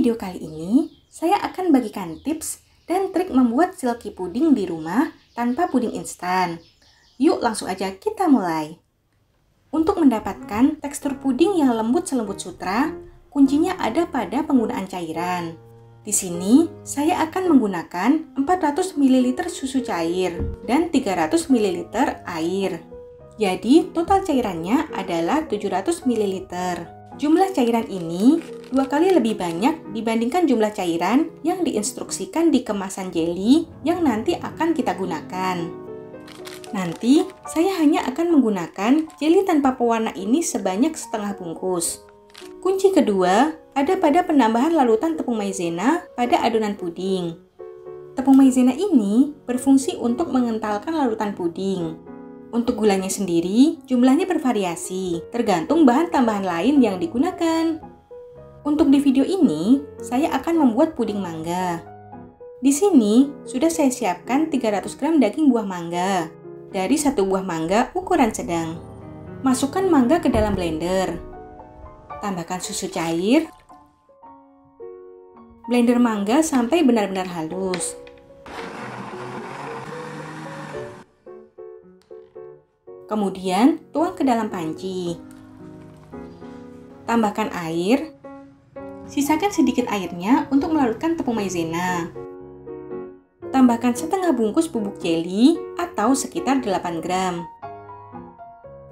video kali ini, saya akan bagikan tips dan trik membuat silky puding di rumah tanpa puding instan. Yuk langsung aja kita mulai. Untuk mendapatkan tekstur puding yang lembut selembut sutra, kuncinya ada pada penggunaan cairan. Di sini, saya akan menggunakan 400 ml susu cair dan 300 ml air. Jadi, total cairannya adalah 700 ml. Jumlah cairan ini 2 kali lebih banyak dibandingkan jumlah cairan yang diinstruksikan di kemasan jelly yang nanti akan kita gunakan. Nanti, saya hanya akan menggunakan jelly tanpa pewarna ini sebanyak setengah bungkus. Kunci kedua ada pada penambahan larutan tepung maizena pada adonan puding. Tepung maizena ini berfungsi untuk mengentalkan larutan puding. Untuk gulanya sendiri, jumlahnya bervariasi, tergantung bahan tambahan lain yang digunakan. Untuk di video ini, saya akan membuat puding mangga. Di sini, sudah saya siapkan 300 gram daging buah mangga, dari satu buah mangga ukuran sedang. Masukkan mangga ke dalam blender. Tambahkan susu cair. Blender mangga sampai benar-benar halus. Kemudian, tuang ke dalam panci. Tambahkan air. Sisakan sedikit airnya untuk melarutkan tepung maizena. Tambahkan setengah bungkus bubuk jelly atau sekitar 8 gram.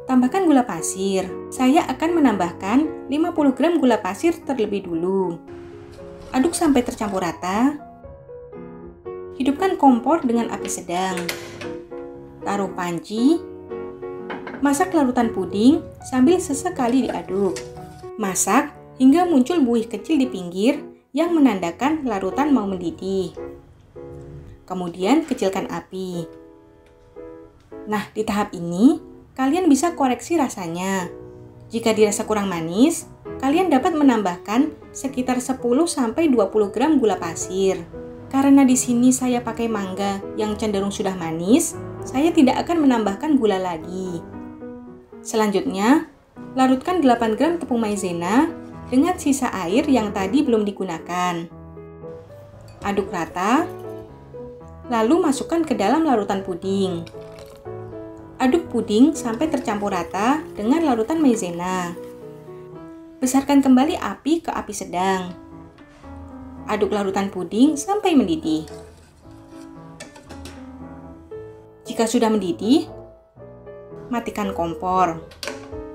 Tambahkan gula pasir. Saya akan menambahkan 50 gram gula pasir terlebih dulu. Aduk sampai tercampur rata. Hidupkan kompor dengan api sedang. Taruh panci. Masak larutan puding sambil sesekali diaduk. Masak hingga muncul buih kecil di pinggir yang menandakan larutan mau mendidih. Kemudian kecilkan api. Nah, di tahap ini, kalian bisa koreksi rasanya. Jika dirasa kurang manis, kalian dapat menambahkan sekitar 10-20 gram gula pasir. Karena di sini saya pakai mangga yang cenderung sudah manis, saya tidak akan menambahkan gula lagi. Selanjutnya, larutkan 8 gram tepung maizena dengan sisa air yang tadi belum digunakan. Aduk rata, lalu masukkan ke dalam larutan puding. Aduk puding sampai tercampur rata dengan larutan maizena. Besarkan kembali api ke api sedang. Aduk larutan puding sampai mendidih. Jika sudah mendidih, matikan kompor.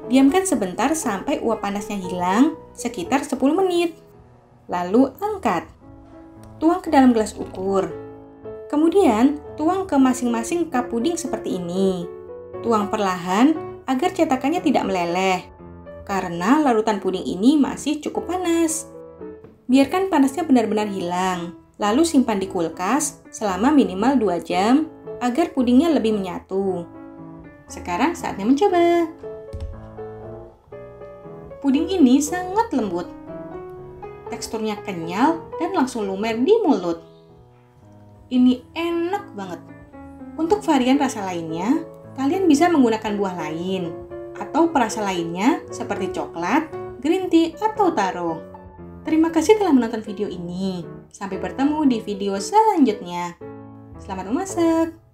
Diamkan sebentar sampai uap panasnya hilang, sekitar 10 menit. Lalu angkat. Tuang ke dalam gelas ukur. Kemudian, tuang ke masing-masing cup puding seperti ini. Tuang perlahan agar cetakannya tidak meleleh, karena larutan puding ini masih cukup panas. Biarkan panasnya benar-benar hilang, lalu simpan di kulkas selama minimal 2 jam agar pudingnya lebih menyatu. Sekarang saatnya mencoba. Puding ini sangat lembut. Teksturnya kenyal dan langsung lumer di mulut. Ini enak banget. Untuk varian rasa lainnya, kalian bisa menggunakan buah lain atau perasa lainnya seperti coklat, green tea, atau taro. Terima kasih telah menonton video ini. Sampai bertemu di video selanjutnya. Selamat memasak!